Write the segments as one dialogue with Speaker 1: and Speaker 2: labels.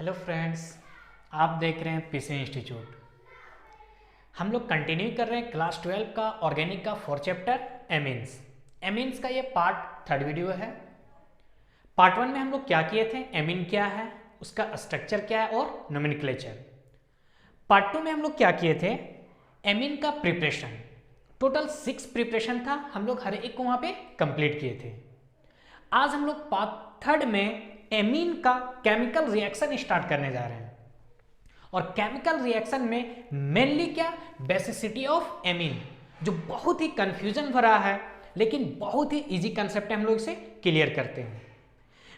Speaker 1: Hello friends, आप देख रहे हैं पीसी इंस्टीट्यूट। हम लोग कंटिन्यू कर रहे हैं क्लास 12 का ऑर्गेनिक का 4 चैप्टर एमीन्स। एमीन्स का ये पार्ट 3rd वीडियो है। पार्ट 1 में हम लोग क्या किए थे, एमीन क्या है, उसका स्ट्रक्चर क्या है और नोमेनक्लेचर। पार्ट 2 में हम लोग क्या किए थे, एमीन का प्रिपरेशन। टोटल 6 प्रिपरेशन था, हम लोग हर एक को वहाँ पे कंप्लीट किए थे। आज हम लोग पार्ट 3rd में एमीन का केमिकल रिएक्शन स्टार्ट करने जा रहे हैं। और केमिकल रिएक्शन में मेनली क्या, बेसिसिटी ऑफ एमीन, जो बहुत ही कंफ्यूजन भरा है लेकिन बहुत ही इजी कंसेप्ट है, हम लोग इसे क्लियर करते हैं।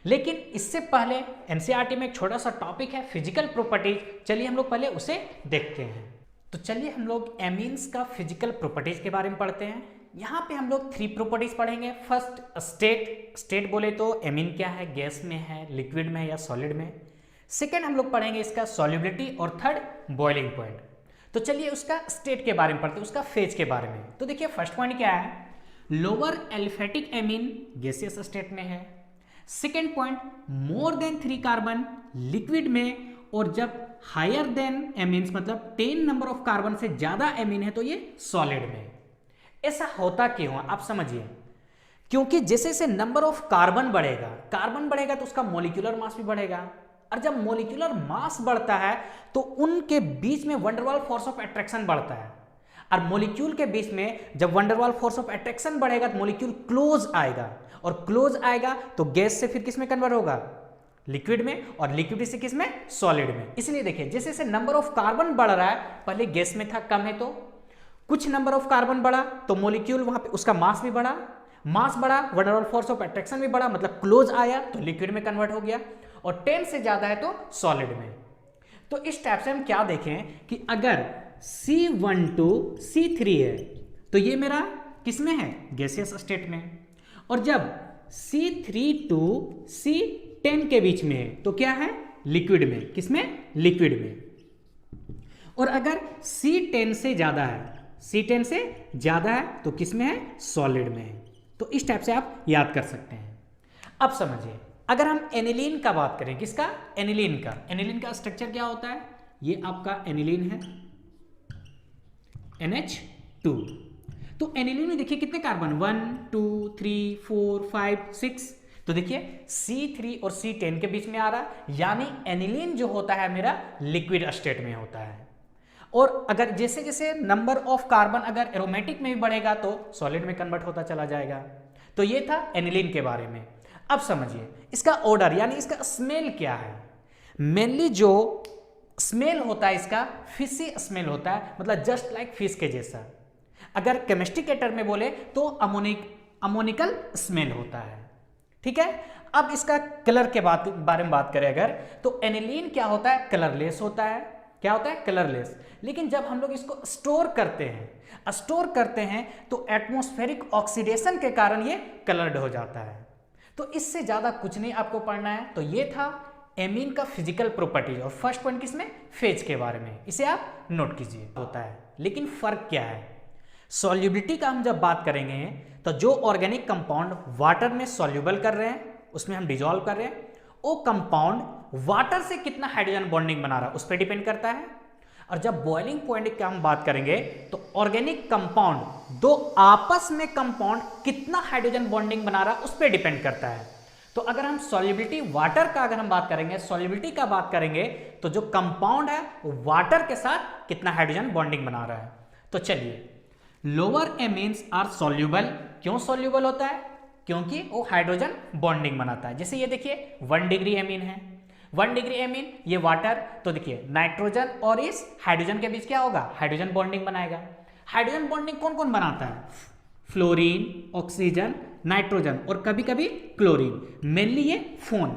Speaker 1: लेकिन इससे पहले एनसीईआरटी में एक छोटा सा टॉपिक है फिजिकल प्रॉपर्टीज, चलिए हम लोग पहले उसे देखते हैं। तो चलिए हम लोग एमीन्स का फिजिकल प्रॉपर्टीज के बारे में पढ़ते हैं। यहाँ पे हम लोग 3 प्रॉपर्टीज पढ़ेंगे। फर्स्ट स्टेट बोले तो एमीन क्या है, गैस में है, लिक्विड में है या सॉलिड में। सेकेंड हम लोग पढ़ेंगे इसका सॉल्युबिलिटी और थर्ड बॉइलिंग पॉइंट। तो चलिए उसका स्टेट के बारे में पढ़ते हैं, उसका फेज के बारे में। तो देखिए फर्स्ट पॉइंट क्या है, lower aliphatic amine gaseous state में है। Second point, more than 3 carbon liquid में, और जब हायर देन एमीन्स मतलब 10 नंबर ऑफ कार्बन से ज्यादा एमीन है तो ये सॉलिड में। ऐसा होता क्यों है आप समझिए, क्योंकि जैसे जैसे नंबर ऑफ कार्बन बढ़ेगा तो उसका मॉलिक्यूलर मास भी बढ़ेगा, और जब मॉलिक्यूलर मास बढ़ता है तो उनके बीच में वंडरवाल फोर्स ऑफ अट्रैक्शन बढ़ता है। और मॉलिक्यूल के बीच में जब वंडरवाल फोर्स ऑफ अट्रैक्शन बढ़ेगा तो मॉलिक्यूल क्लोज आएगा, और क्लोज आएगा तो गैस से फिर किस में कन्वर्ट होगा, लिक्विड में, और लिक्विड से किस में, सॉलिड में। इसलिए देखिए जैसे जैसे नंबर ऑफ कार्बन बढ़ रहा है, पहले गैस में था, कम है तो कुछ नंबर ऑफ कार्बन बढ़ा तो मॉलिक्यूल वहां पे उसका मास भी बढ़ा, मास बढ़ा, वंडरवाल फोर्स ऑफ अट्रैक्शन भी बढ़ा, मतलब क्लोज आया तो लिक्विड में कन्वर्ट हो गया, और 10 से ज्यादा है तो सॉलिड में। तो इस टाइप से हम क्या देखें कि अगर C12 C3 है तो ये मेरा किस में है, गैसियस स्टेट में, और जब C32 C10 के बीच में है तो क्या है, लिक्विड में, किस में, लिक्विड में। और अगर C10 से ज्यादा है, C10 से ज्यादा है तो किस में है, सॉलिड में है। तो इस टाइप से आप याद कर सकते हैं। अब समझिए अगर हम एनिलीन का बात करें, किसका, एनिलीन का स्ट्रक्चर क्या होता है, ये आपका एनिलीन है NH2। तो एनिलीन में देखिए कितने कार्बन, 1 2 3 4 5 6। तो देखिए C3 और C10 के बीच में आ रहा है, यानी एनिलीन जो होता है मेरा लिक्विड स्टेट में होता है। और अगर जैसे जैसे नंबर ऑफ कार्बन अगर एरोमेटिक में भी बढ़ेगा तो सॉलिड में कन्वर्ट होता चला जाएगा। तो ये था एनिलीन के बारे में। अब समझिए इसका ऑर्डर यानी इसका स्मेल क्या है। मेनली जो स्मेल होता है इसका फिशी स्मेल होता है, मतलब जस्ट लाइक फिश के जैसा। अगर केमिस्ट्री में बोले तो अमोनिकल स्मेल होता है, ठीक है। अब इसका कलर के बारे में बात करें अगर, तो एनिलीन क्या होता है, कलरलेस होता है। क्या होता है, कलरलेस। लेकिन जब हम लोग इसको स्टोर करते हैं तो एटमॉस्फेरिक ऑक्सीडेशन के कारण ये कलर्ड हो जाता है। तो इससे ज्यादा कुछ नहीं आपको पढ़ना है। तो ये था एमीन का फिजिकल प्रॉपर्टीज, और फर्स्ट पॉइंट किसमें, फेज के बारे में, इसे आप नोट कीजिए होता है। लेकिन फर्क क्या है, सॉल्युबिलिटी का हम जब बात करेंगे तो जो ऑर्गेनिक कंपाउंड वाटर में सॉल्युबल कर रहे हैं, उसमें हम डिजोल्व कर रहे हैं, वो कंपाउंड वाटर से कितना हाइड्रोजन बॉन्डिंग बना रहा है उस पर डिपेंड करता है। और जब बॉइलिंग पॉइंट का हम बात करेंगे तो ऑर्गेनिक कंपाउंड दो आपस में कंपाउंड कितना हाइड्रोजन बॉन्डिंग बना रहा है उस पर डिपेंड करता है। तो अगर हम सॉल्युबिलिटी वाटर का अगर हम बात करेंगे, सॉल्युबिलिटी का बात करेंगे, तो जो कंपाउंड है वो वाटर के साथ कितना हाइड्रोजन बॉन्डिंग बना रहा है। तो चलिए, लोअर एमीन्स आर सॉल्युबल। क्यों सॉल्युबल होता है, क्योंकि वो हाइड्रोजन बॉन्डिंग बनाता है। जैसे ये देखिए 1 डिग्री एमीन है, 1 डिग्री एमीन, ये वाटर। तो देखिए नाइट्रोजन और इस हाइड्रोजन के बीच क्या होगा, हाइड्रोजन बॉन्डिंग बनाएगा। हाइड्रोजन बॉन्डिंग कौन कौन बनाता है, फ्लोरीन, ऑक्सीजन, नाइट्रोजन और कभी कभी क्लोरीन, मेनली ये फोन।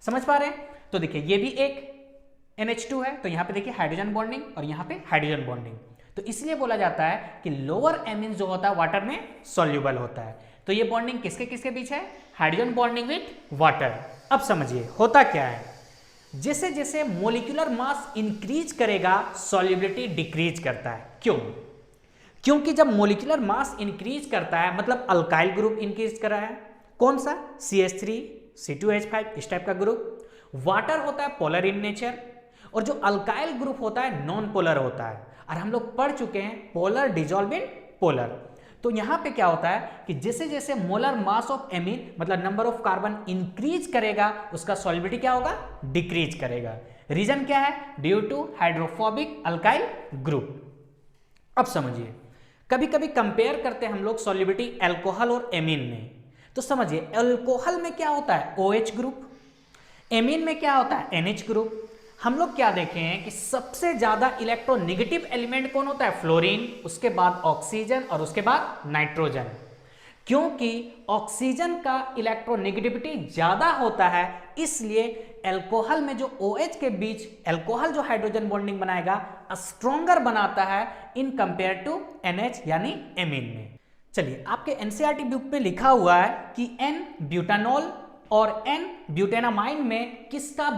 Speaker 1: समझ पा रहे हैं। तो देखिए ये भी एक NH2 है, तो यहां पे देखिए हाइड्रोजन बॉन्डिंग और यहां पे हाइड्रोजन बॉन्डिंग। तो इसलिए बोला जाता है कि लोअर एमीन जो होता है वाटर में सॉल्युबल होता है। तो ये बॉन्डिंग किसके किसके बीच है, हाइड्रोजन बॉन्डिंग विथ वाटर। अब समझिए होता क्या है, जैसे जैसे मोलिकुलर मास इंक्रीज करेगा सॉल्युबिलिटी डिक्रीज करता है। क्यों, क्योंकि जब मोलिकुलर मास इंक्रीज करता है मतलब अल्काइल ग्रुप इंक्रीज कर रहा है, कौन सा, CH3 C2H5 इस टाइप का ग्रुप, वाटर होता है पोलर इन नेचर, और जो अल्काइल ग्रुप होता है नॉन पोलर होता है। और हम लोग पढ़ चुके हैं पोलर डिजॉल्व इन पोलर। तो यहां पे क्या होता है कि जैसे जैसे मोलर मास ऑफ एमीन मतलब नंबर ऑफ कार्बन इंक्रीज करेगा, उसका सॉल्युबिलिटी क्या होगा, डिक्रीज करेगा। रीजन क्या है, due to hydrophobic alkyl group. अब समझिए, कभी कभी कंपेयर करते हैं हम लोग सॉल्युबिलिटी अल्कोहल और एमीन में। तो समझिए, अल्कोहल में क्या होता है OH ग्रुप, एमीन में क्या होता है NH ग्रुप। हम लोग क्या देखे हैं कि सबसे ज्यादा इलेक्ट्रोनेगेटिव एलिमेंट कौन होता है, फ्लोरीन, उसके बाद ऑक्सीजन और उसके बाद नाइट्रोजन। क्योंकि ऑक्सीजन का इलेक्ट्रोनेगेटिविटी ज्यादा होता है, इसलिए अल्कोहल में जो OH के बीच अल्कोहल जो हाइड्रोजन बॉन्डिंग बनाएगा स्ट्रॉन्गर बनाता है इन कंपेयर टू NH यानी एमीन में। चलिए, आपके NCERT बुक पे लिखा हुआ है कि N ब्यूटानॉल और N ब्यूटेनामाइन में किसका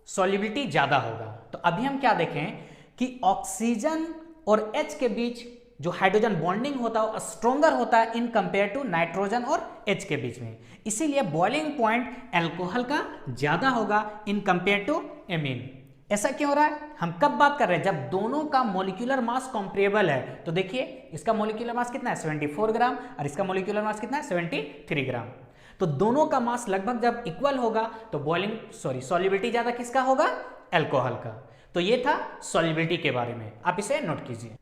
Speaker 1: सॉल्युबिलिटी ज्यादा होगा। तो अभी हम क्या देखें कि ऑक्सीजन और H के बीच जो हाइड्रोजन बॉन्डिंग होता है वो स्ट्रॉन्गर होता है इन कंपेयर टू नाइट्रोजन और H के बीच में, इसीलिए बॉइलिंग पॉइंट अल्कोहल का ज्यादा होगा इन कंपेयर टू एमीन। ऐसा क्यों हो रहा है, हम कब बात कर रहे हैं, जब दोनों का मोलिकुलर मास कंपेरेबल है। तो देखिए, इसका मोलिकुलर मास कितना है 74 ग्राम और इसका मोलिकुलर मास कितना है 73 ग्राम। तो दोनों का मास लगभग जब इक्वल होगा तो सॉल्युबिलिटी ज्यादा किसका होगा, अल्कोहल का। तो ये था सॉल्युबिलिटी के बारे में, आप इसे नोट कीजिए।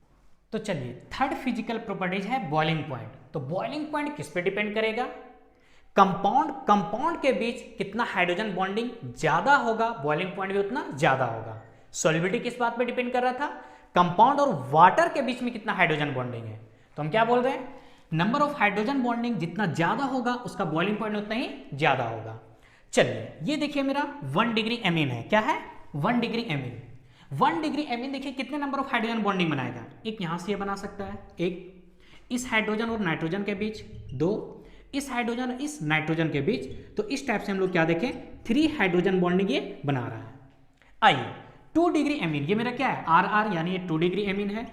Speaker 1: तो चलिए, थर्ड फिजिकल प्रॉपर्टीज है बॉइलिंग पॉइंट। तो बॉइलिंग पॉइंट किस पे डिपेंड करेगा, कंपाउंड के बीच कितना हाइड्रोजन बॉन्डिंग ज्यादा होगा, बॉइलिंग पॉइंट भी उतना ज्यादा होगा। सॉल्युबिलिटी किस बात पे डिपेंड कर रहा था, कंपाउंड और वाटर के बीच में कितना हाइड्रोजन बॉन्डिंग है। तो हम क्या बोल रहे हैं, नंबर ऑफ हाइड्रोजन बॉन्डिंग जितना ज्यादा होगा उसका बॉइलिंग पॉइंट उतना ही ज्यादा होगा। चलिए, ये देखिए मेरा 1 डिग्री एमीन है, क्या है 1 डिग्री एमीन। 1 डिग्री एमीन देखिए कितने नंबर ऑफ हाइड्रोजन बॉन्डिंग बनाएगा, एक यहां से ये बना सकता है, एक इस हाइड्रोजन और नाइट्रोजन के बीच, 2 इस हाइड्रोजन और इस नाइट्रोजन के बीच। तो इस टाइप से हम लोग क्या देखें 3 हाइड्रोजन बॉन्डिंग ये बना रहा है। आइए 2 डिग्री एमीन, ये मेरा क्या है RR यानी ये 2 डिग्री एमीन है,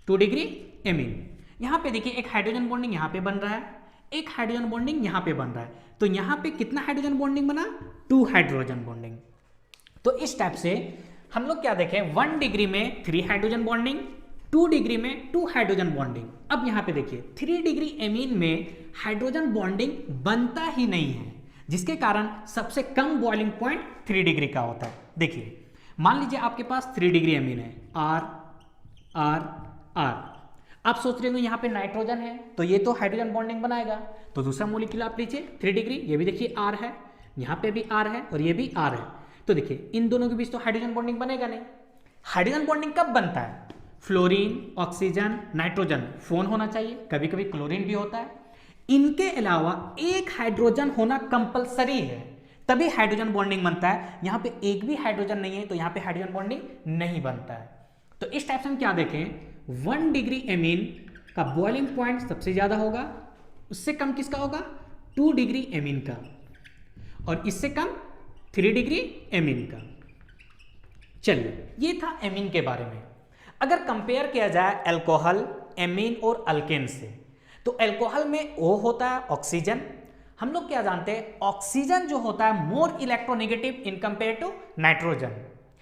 Speaker 1: 2 डिग्री एमीन। यहां पे देखिए एक हाइड्रोजन बॉन्डिंग यहां पे बन रहा है, एक हाइड्रोजन बॉन्डिंग यहां पे बन रहा है। तो यहां पे कितना हाइड्रोजन बॉन्डिंग बना, 2 हाइड्रोजन बॉन्डिंग। तो इस टाइप से हम लोग क्या देखें 1 डिग्री में 3 हाइड्रोजन बॉन्डिंग, 2 डिग्री में 2 हाइड्रोजन बॉन्डिंग। अब यहां पे देखिए 3 डिग्री एमीन में हाइड्रोजन बॉन्डिंग बनता ही नहीं है, जिसके कारण सबसे कम बॉइलिंग पॉइंट 3 डिग्री का होता है। देखिए, मान लीजिए आपके पास 3 डिग्री एमीन है, R R R। आप सोच रहे होंगे यहाँ पे नाइट्रोजन है तो ये तो हाइड्रोजन बॉन्डिंग बनाएगा, तो दूसरा मॉलिक्यूल आप लीजिए 3 डिग्री, ये भी देखिए R है, यहाँ पे भी R है और ये भी R है। तो देखिए इन दोनों के बीच तो हाइड्रोजन बॉन्डिंग बनेगा नहीं। हाइड्रोजन बॉन्डिंग कब बनता है, फ्लोरीन, ऑक्सीजन, नाइट्रोजन, फोन होना चाहिए, कभी कभी क्लोरीन भी होता है। इनके अलावा एक हाइड्रोजन होना कंपलसरी है, तभी हाइड्रोजन बॉन्डिंग बनता है। यहाँ पे एक भी हाइड्रोजन नहीं है तो यहाँ पे हाइड्रोजन बॉन्डिंग नहीं बनता है। तो इस टाइप से हम क्या देखें 1 डिग्री एमीन का बॉइलिंग पॉइंट सबसे ज्यादा होगा, उससे कम किसका होगा 2 डिग्री एमीन का, और इससे कम 3 डिग्री एमीन का। चलिए, ये था एमीन के बारे में। अगर कंपेयर किया जाए अल्कोहल, एमीन और अल्केन से, तो अल्कोहल में O होता है ऑक्सीजन। हम लोग क्या जानते हैं, ऑक्सीजन जो होता है more electronegative in compare to nitrogen,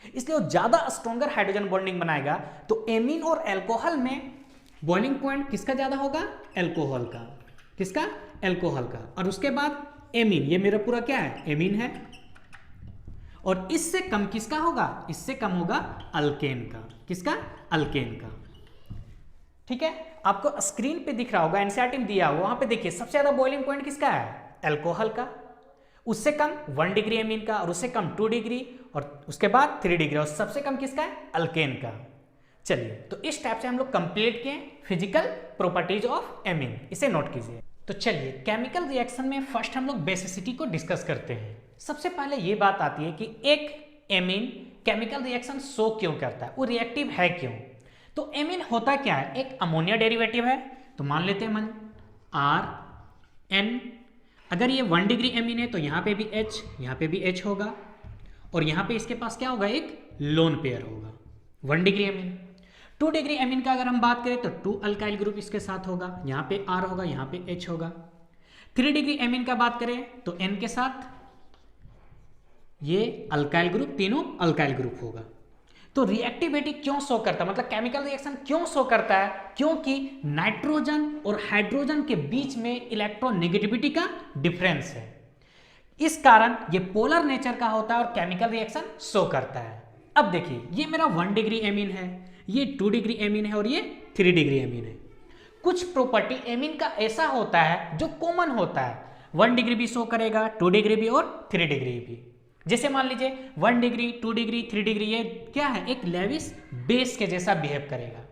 Speaker 1: इसलिए वो ज्यादा स्ट्रॉन्गर हाइड्रोजन बॉन्डिंग बनाएगा। तो एमीन और अल्कोहल में बॉइलिंग पॉइंट किसका ज्यादा होगा, अल्कोहल का, किसका, अल्कोहल का। और उसके बाद एमीन, ये मेरा पूरा क्या है एमीन है, और इससे कम किसका होगा, इससे कम होगा अल्केन का, किसका, अल्केन का। ठीक है, आपको स्क्रीन पे दिख रहा होगा, एनसीईआरटी में दिया हुआ, वहां पे देखिए सबसे ज्यादा बॉइलिंग पॉइंट किसका है, अल्कोहल का, उससे कम 1 डिग्री एमीन का, और उससे कम 2 डिग्री, और उसके बाद 3 डिग्री, और सबसे कम किसका है, अल्केन का। चलिए, तो इस टाइप से हम लोग कंप्लीट किए फिजिकल प्रॉपर्टीज ऑफ एमीन, इसे नोट कीजिए। तो चलिए, केमिकल रिएक्शन में फर्स्ट हम लोग बेसिसिटी को डिस्कस करते हैं। सबसे पहले ये बात आती है कि एक एमीन केमिकल रिएक्शन शो क्यों करता है, वो रिएक्टिव है क्यों। तो एमीन होता क्या है, एक अमोनिया डेरिवेटिव है। तो मान लेते हैं मन RN, अगर ये 1 डिग्री एमीन है तो यहाँ पे भी H, यहाँ पे भी H होगा, और यहाँ पे इसके पास क्या होगा, एक लोन पेयर होगा 1 डिग्री एमीन। 2 डिग्री एमीन का अगर हम बात करें तो 2 अल्काइल ग्रुप इसके साथ होगा, यहाँ पे R होगा, यहाँ पे H होगा। 3 डिग्री एमीन का बात करें तो N के साथ ये अल्काइल ग्रुप, तीनों अल्काइल ग्रुप होगा। तो रिएक्टिविटी क्यों शो करता है, मतलब केमिकल रिएक्शन क्यों शो करता है, क्योंकि नाइट्रोजन और हाइड्रोजन के बीच में इलेक्ट्रोनेगेटिविटी का डिफरेंस है। इस कारण ये पोलर नेचर का होता है और केमिकल रिएक्शन शो करता है। अब देखिए ये मेरा 1 डिग्री एमीन है, ये 2 डिग्री एमीन है और ये 3 डिग्री एमीन है। कुछ प्रॉपर्टी एमीन का ऐसा होता है जो कॉमन होता है, 1 डिग्री भी शो करेगा, 2 डिग्री भी और 3 डिग्री भी। जैसे मान लीजिए 1 डिग्री, 2 डिग्री, 3 डिग्री, ये क्या है, एक लेविस बेस के जैसा बिहेव करेगा।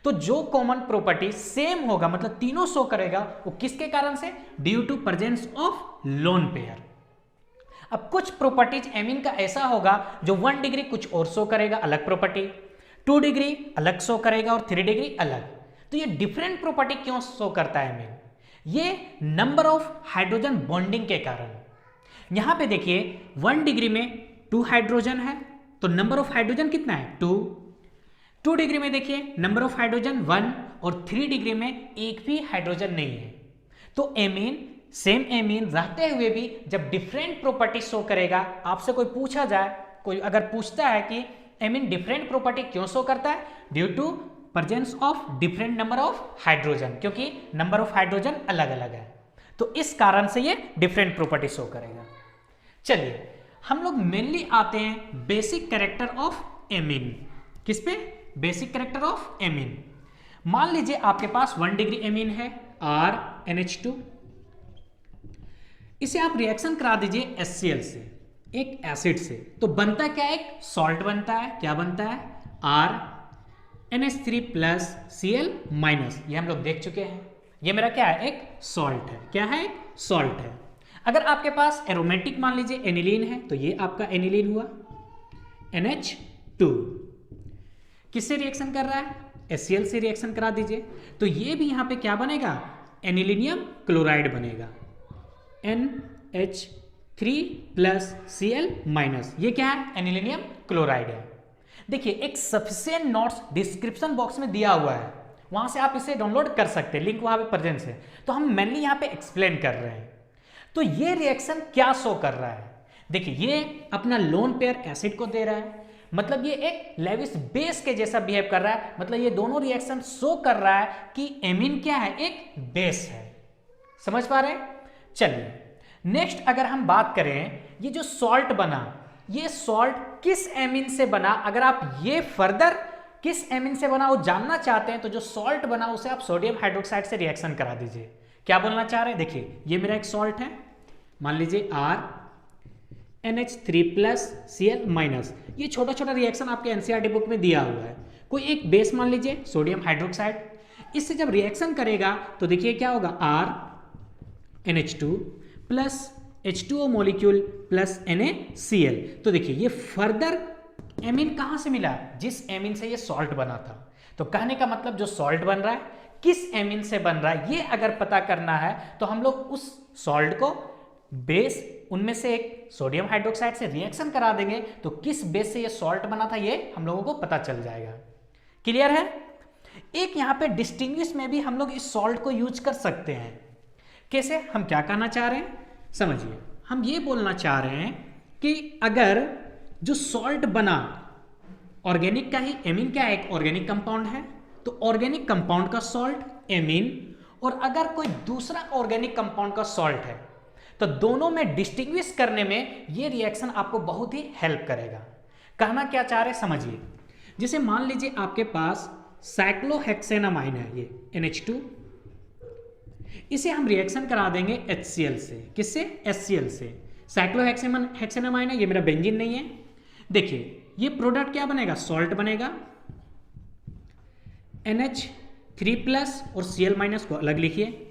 Speaker 1: तो जो कॉमन प्रॉपर्टी सेम होगा, मतलब तीनों शो करेगा, वो किसके कारण से, due to presence of lone pair. अब कुछ प्रॉपर्टीज एमीन का ऐसा होगा जो 1 डिग्री कुछ और शो करेगा, अलग प्रॉपर्टी, 2 डिग्री अलग शो करेगा और 3 डिग्री अलग। तो ये डिफरेंट प्रॉपर्टी क्यों शो करता है एमीन, ये नंबर ऑफ हाइड्रोजन बॉन्डिंग के कारण। यहां पे देखिए 1 डिग्री में 2 हाइड्रोजन है, तो नंबर ऑफ हाइड्रोजन कितना है, 2। 2 डिग्री में देखिए नंबर ऑफ हाइड्रोजन 1 और 3 डिग्री में एक भी हाइड्रोजन नहीं है। तो एमीन, सेम एमीन रहते हुए भी जब डिफरेंट प्रॉपर्टी शो करेगा, आपसे कोई पूछा जाए, कोई अगर पूछता है कि एमीन डिफरेंट प्रॉपर्टी क्यों शो करता है, due to presence of different number of hydrogen, क्योंकि नंबर ऑफ हाइड्रोजन अलग अलग है, तो इस कारण से ये डिफरेंट प्रॉपर्टी शो करेगा। चलिए हम लोग मेनली आते हैं बेसिक कैरेक्टर ऑफ एमीन। किस पे, बेसिक कैरेक्टर ऑफ एमीन। मान लीजिए आपके पास 1 डिग्री एमीन है RNH2, इसे आप रिएक्शन करा दीजिए HCl से, एक एसिड से, तो बनता क्या है, एक सॉल्ट बनता है। क्या बनता है, RNH3 प्लस Cl माइनस, ये हम लोग देख चुके हैं। ये मेरा क्या है, एक सॉल्ट है। क्या है, एक सॉल्ट है। अगर आपके पास एरोमेटिक मान लीजिए एनिलीन है, तो ये आपका एनिलीन हुआ NH2। किससे रिएक्शन कर रहा है, HCl से रिएक्शन करा दीजिए, तो ये भी यहां पे क्या बनेगा, एनिलीनियम क्लोराइड बनेगा, NH3 प्लस Cl माइनस, ये क्या है, एनिलीनियम क्लोराइड है। देखिए एक सफिशिएंट नोट्स डिस्क्रिप्शन बॉक्स में दिया हुआ है, वहां से आप इसे डाउनलोड कर सकते हैं, लिंक वहां पे प्रेजेंट है। तो हम मेनली यहां पे एक्सप्लेन कर रहे हैं। तो ये रिएक्शन क्या शो कर रहा है, देखिए ये अपना लोन पेयर एसिड को दे रहा है, मतलब ये एक लेविस बेस के जैसा बिहेव कर रहा है, मतलब ये दोनों रिएक्शन शो कर रहा है कि एमीन क्या है, एक बेस है। समझ पा रहे हैं। चलिए नेक्स्ट अगर हम बात करें, ये जो सॉल्ट बना, ये सॉल्ट किस एमीन से बना, अगर आप ये फर्दर किस एमीन से बना वो जानना चाहते हैं, तो जो सॉल्ट बना उसे आप सोडियम हाइड्रोक्साइड से रिएक्शन करा दीजिए। क्या बोलना चाह रहे हैं, देखिए ये मेरा एक सॉल्ट है, मान लीजिए RNH3 प्लस Cl माइनस, ये छोटा छोटा रिएक्शन आपके एनसीईआरटी बुक में दिया हुआ है। कोई एक बेस मान लीजिए सोडियम हाइड्रोक्साइड, इससे जब रिएक्शन करेगा तो देखिए क्या होगा, RNH2 plus H2O molecule plus NaCl। तो देखिए ये फर्दर एमीन कहां से मिला, जिस एमीन से ये सॉल्ट बना था। तो कहने का मतलब जो सॉल्ट बन रहा है किस एमीन से बन रहा है, ये अगर पता करना है तो हम लोग उस सॉल्ट को बेस, उनमें से एक सोडियम हाइड्रोक्साइड से रिएक्शन करा देंगे, तो किस बेस से ये सॉल्ट बना था ये हम लोगों को पता चल जाएगा। क्लियर है। एक यहां पे डिस्टिंग्विश में भी हम लोग इस सॉल्ट को यूज कर सकते हैं। कैसे, हम क्या कहना चाह रहे हैं समझिए, हम ये बोलना चाह रहे हैं कि अगर जो सॉल्ट बना ऑर्गेनिक का ही, एमीन क्या है, एक ऑर्गेनिक कंपाउंड है, तो ऑर्गेनिक कंपाउंड का सॉल्ट एमीन, और अगर कोई दूसरा ऑर्गेनिक कंपाउंड का सॉल्ट है, तो दोनों में डिस्टिंग्विश करने में ये रिएक्शन आपको बहुत ही हेल्प करेगा। कहना क्या चाह रहे समझिए, जैसे मान लीजिए आपके पास साइक्लोहेक्सेनामाइन है, ये NH2, इसे हम रिएक्शन करा देंगे HCl से। किससे, HCl से। साइक्लोहेक्सेनामाइन है, ये मेरा बेंजीन नहीं है। देखिए ये प्रोडक्ट क्या बनेगा, सॉल्ट बनेगा, NH3 प्लस और Cl माइनस को अलग लिखिए।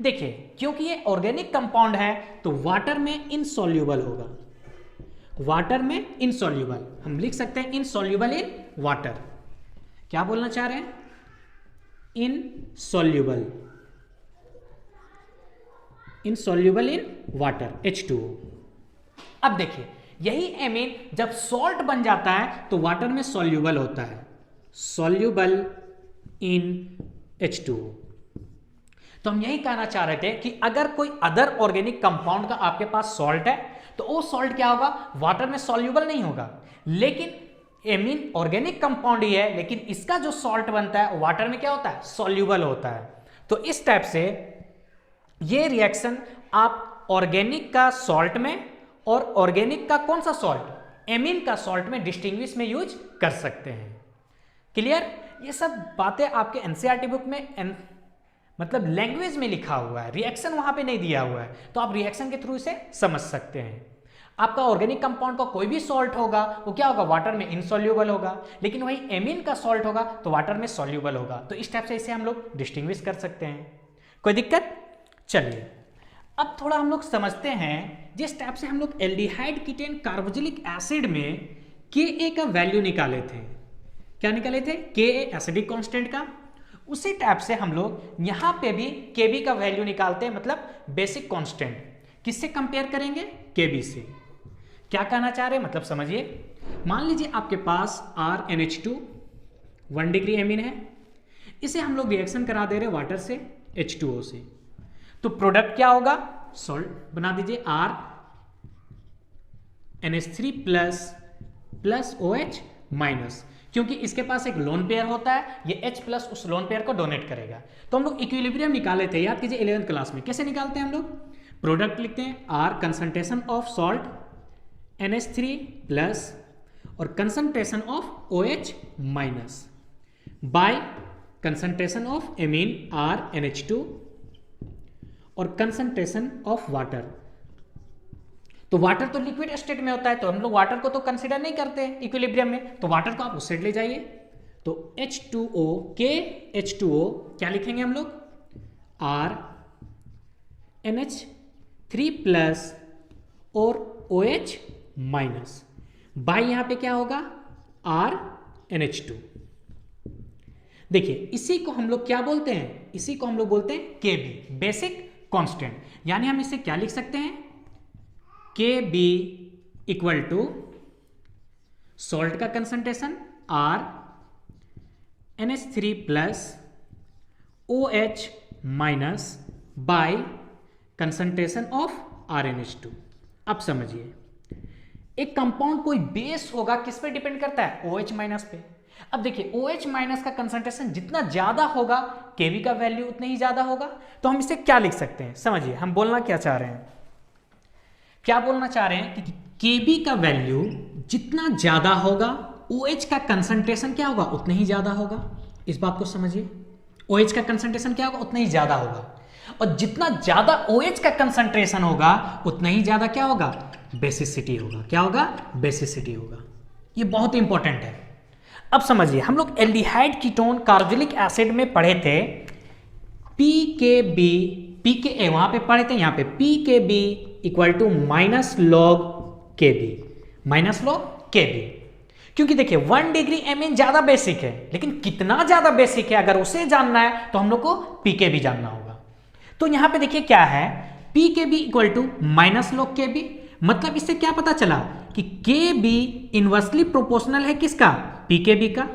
Speaker 1: देखिए क्योंकि ये ऑर्गेनिक कंपाउंड है तो वाटर में इनसॉल्यूबल होगा, वाटर में इनसॉल्यूबल, हम लिख सकते हैं इनसॉल्यूबल इन वाटर। क्या बोलना चाह रहे हैं, insoluble, insoluble in water H2O। अब देखिए यही एमीन जब सॉल्ट बन जाता है तो वाटर में सॉल्यूबल होता है, सॉल्यूबल इन H2O। तो हम यही कहना चाह रहे थे कि अगर कोई अदर ऑर्गेनिक कंपाउंड का आपके पास सॉल्ट है तो वो सॉल्ट क्या होगा, वाटर में सॉल्यूबल नहीं होगा, लेकिन एमीन ऑर्गेनिक कंपाउंड ही है, लेकिन इसका जो सॉल्ट बनता है वाटर में क्या होता है, सॉल्यूबल होता है। तो इस टाइप से ये रिएक्शन आप ऑर्गेनिक का सॉल्ट में और ऑर्गेनिक का कौन सा सॉल्ट, एमीन का सॉल्ट में डिस्टिंग्विश में यूज कर सकते हैं। क्लियर? ये सब बातें आपके एनसीईआरटी बुक में मतलब लैंग्वेज में लिखा हुआ है, रिएक्शन वहां पे नहीं दिया हुआ है, तो आप रिएक्शन के थ्रू इसे समझ सकते हैं। आपका ऑर्गेनिक कंपाउंड का कोई भी सॉल्ट होगा वो क्या होगा, वाटर में इनसॉल्यूबल होगा, लेकिन वही एमीन का सॉल्ट होगा तो वाटर में सॉल्यूबल होगा। तो इस टाइप से इसे हम लोग डिस्टिंग्विश कर सकते हैं। कोई दिक्कत? चलिए अब थोड़ा हम लोग समझते हैं, जिस टाइप से हम लोग एल्डिहाइड कीटोन कार्बोक्सिलिक एसिड में Ka का वैल्यू निकाले थे, क्या निकाले थे, Ka एसिडिक कांस्टेंट का, उसी टाइप से हम लोग यहाँ पे भी Kb का वैल्यू निकालते हैं, मतलब बेसिक कांस्टेंट। किससे कंपेयर करेंगे, Kb से। क्या कहना चाह रहे हैं, मतलब समझिए, मान लीजिए आपके पास RNH2 1 डिग्री एमीन है, इसे हम लोग रिएक्शन करा दे रहे हैं वाटर से, H2O से, तो प्रोडक्ट क्या होगा, सॉल्ट बना दीजिए, RNH3 प्लस OH माइनस, क्योंकि इसके पास एक लोन पेयर होता है, ये H प्लस उस लोन पेयर को डोनेट करेगा। तो हम लोग इक्विलिब्रियम निकाले थे, याद कीजिए 11th क्लास में। कैसे निकालते हैं हम लोग, प्रोडक्ट लिखते हैं R concentration of salt NH3 plus और concentration of OH minus by concentration of amine RNH2 और कंसंट्रेशन ऑफ वाटर। तो वाटर तो लिक्विड स्टेट में होता है, तो हम लोग वाटर को तो कंसीडर नहीं करते इक्विलिब्रियम में, तो वाटर को आप उस साइड ले जाइए। तो H2O के H2O क्या लिखेंगे हम लोग, RNH3 प्लस और OH माइनस बाई यहां पे क्या होगा, RNH2। देखिए इसी को हम लोग क्या बोलते हैं, इसी को हम लोग बोलते हैं Kb, बेसिक कांस्टेंट। यानी हम इसे क्या लिख सकते हैं, Kb इक्वल टू सॉल्ट का concentration RNH3 plus OH minus by concentration of RNH2। अब समझिए, एक कंपाउंड कोई बेस होगा, किस पे डिपेंड करता है, OH माइनस पे। अब देखिए OH माइनस का कंसंट्रेशन जितना ज्यादा होगा Kb का वैल्यू उतना ही ज्यादा होगा। तो हम इसे क्या लिख सकते हैं, समझिए हम बोलना क्या चाह रहे हैं, क्या बोलना चाह रहे हैं कि Kb का वैल्यू जितना ज्यादा होगा OH का कंसंट्रेशन क्या होगा, उतना ही ज्यादा होगा। इस बात को समझिए, OH का कंसंट्रेशन क्या होगा, उतना ही ज्यादा होगा, और जितना ज्यादा OH का कंसंट्रेशन होगा उतना ही ज्यादा क्या होगा, बेसिसिटी होगा। क्या होगा, बेसिसिटी होगा। ये बहुत इंपॉर्टेंट है। अब समझिए, हम लोग एल्डिहाइड कीटोन कार्बोक्सिलिक एसिड में पढ़े थे PKB, PKA वहां पे पढ़े थे, यहां पे PKB equal to minus log KB, minus log KB। क्योंकि देखिए 1 डिग्री एमीन ज्यादा बेसिक है, लेकिन कितना ज्यादा बेसिक है अगर उसे जानना है तो हम लोग को PKB जानना होगा। तो यहां पे देखिए क्या है, PKB equal to minus log KB, मतलब इससे क्या पता चला कि KB इनवर्सली प्रोपोर्शनल है किसका, PKB का,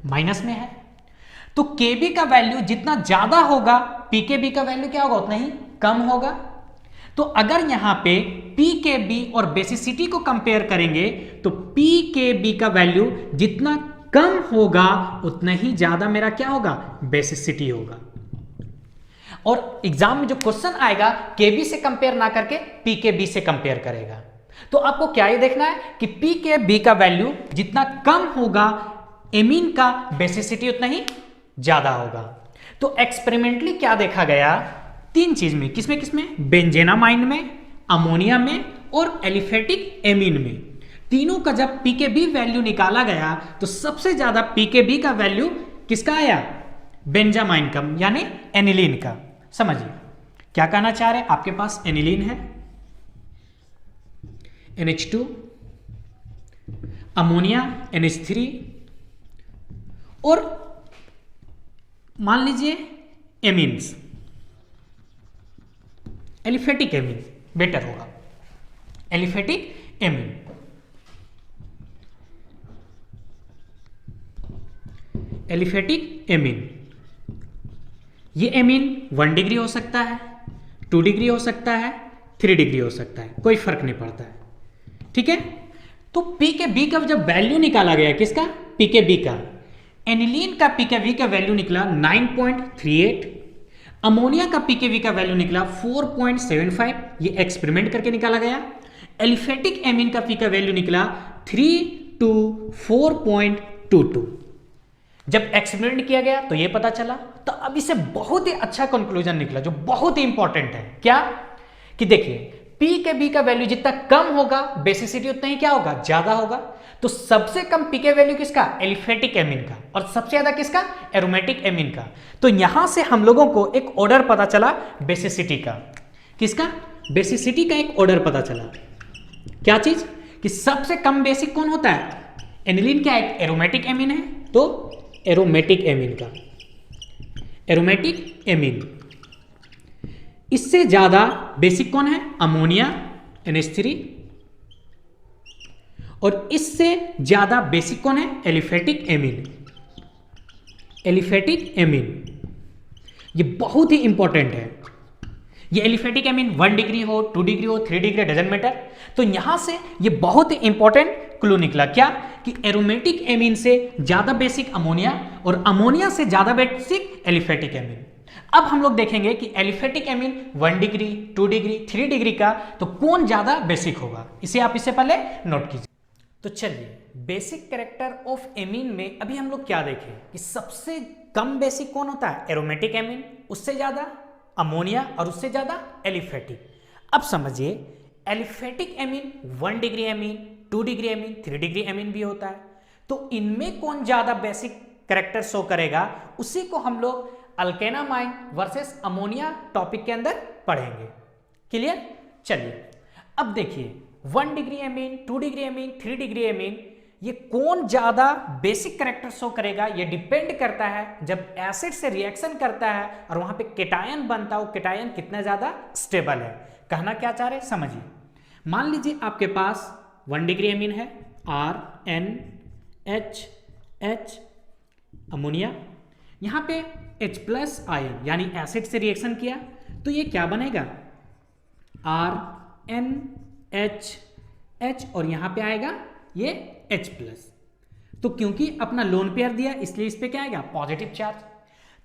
Speaker 1: माइनस में है। तो KB का वैल्यू जितना ज्यादा होगा PKB का वैल्यू क्या होगा, उतना ही कम होगा। तो अगर यहां पे PKB और बेसिसिटी को कंपेयर करेंगे तो PKB का वैल्यू जितना कम होगा उतना ही ज्यादा मेरा क्या होगा, बेसिसिटी होगा। और एग्जाम में जो क्वेश्चन आएगा KB से कंपेयर ना करके PKB से कंपेयर करेगा। तो आपको क्या ये देखना है कि PKB का वैल्यू जितना कम होगा एमीन का बेसिसिटी उतना ही ज्यादा होगा। तो एक्सपेरिमेंटली क्या देखा गया, 3 चीज में, किसमें, बेंजेनामाइन में, अमोनिया में और एलिफेटिक एमीन में, तीनों का जब PKB वैल्यू निकाला गया तो सबसे ज्यादा PKB का वैल्यू किसका आया, बेंजामाइन का, यानी एनिलीन का। समझिए क्या कहना चाह रहे हैं, आपके पास एनिलीन है NH2, अमोनिया NH3 और मान लीजिए एमीन्स, एलिफेटिक एमीन बेटर होगा, एलिफेटिक एमीन। एलिफेटिक एमीन ये एमीन 1 डिग्री हो सकता है, 2 डिग्री हो सकता है, 3 डिग्री हो सकता है, कोई फर्क नहीं पड़ता है। ठीक है, तो पीकेबी का जब वैल्यू निकाला गया, किसका, पीकेबी का, एनिलीन का पीकेबी का वैल्यू निकला 9.38, अमोनिया का पीकेबी का वैल्यू निकला 4.75, ये एक्सपेरिमेंट करके निकाला गया। एलिफेटिक एमीन का पी का वैल्यू निकला 3 to 4.22। जब एक्सपेरिमेंट किया गया तो ये पता चला, तो अब इसे बहुत ही अच्छा कंक्लूजन निकला जो बहुत ही इंपॉर्टेंट है। क्या, कि देखिए पी के बी का वैल्यू जितना कम होगा बेसिसिटी उतना ही क्या होगा, ज्यादा होगा। तो सबसे कम पी के वैल्यू किसका, एलिफेटिक एमीन का, और सबसे ज्यादा किसका, एरोमेटिक एमीन का। तो यहां से हम लोगों को एक ऑर्डर पता चला बेसिसिटी का, किसका, बेसिसिटी का एक ऑर्डर पता चला। क्या चीज, कि सबसे कम बेसिक कौन होता है, एनिलीन क्या एक एरोमेटिक एमीन है, तो एरोमेटिक एमीन का, एरोमेटिक एमीन। इससे ज्यादा बेसिक कौन है, अमोनिया NH3, और इससे ज्यादा बेसिक कौन है, एलिफेटिक एमीन, एलिफेटिक एमीन। ये बहुत ही इंपॉर्टेंट है। ये एलिफेटिक एमीन 1 डिग्री हो, 2 डिग्री हो, 3 डिग्री, डजंट मैटर। तो यहां से ये बहुत ही इंपॉर्टेंट क्लू निकला, क्या, कि एरोमेटिक एमीन से ज्यादा बेसिक अमोनिया और अमोनिया से ज्यादा बेसिक एलिफेटिक एमीन। अब हम लोग देखेंगे कि aliphatic amine 1 degree, 2 degree, 3 degree का तो कौन ज्यादा बेसिक होगा, इसे आप इससे पहले नोट कीजिए। तो चलिए बेसिक कैरेक्टर ऑफ एमीन में अभी हम लोग क्या देखें कि सबसे कम बेसिक कौन होता है, एरोमेटिक एमीन, उससे ज्यादा अमोनिया और उससे ज्यादा एलिफेटिक। अब समझिए aliphatic amine 1 degree amine, 2 degree amine, 3 degree amine भी होता है। तो इनमें कौन ज्यादा बेसिक कैरेक्टर शो करेगा, उसी को हम लोग अल्केनामाइन वर्सेस अमोनिया टॉपिक के अंदर पढ़ेंगे। क्लियर, चलिए अब देखिए 1 degree amine, 2 degree amine, 3 degree amine, ये कौन ज्यादा बेसिक कैरेक्टर शो करेगा, ये डिपेंड करता है जब एसिड से रिएक्शन करता है और वहां पे केटायन बनता है, वो केटायन कितना ज्यादा स्टेबल है। कहना क्या चाह रहे, समझिए। मान लीजिए आपके पास 1 डिग्री एमीन है, RNH अमोनिया, यहां पे H+ आयन यानी एसिड से रिएक्शन किया तो ये क्या बनेगा, RNH और यहां पे आएगा ये H+। तो क्योंकि अपना लोन पेयर दिया इसलिए इस पे क्या आएगा, पॉजिटिव चार्ज।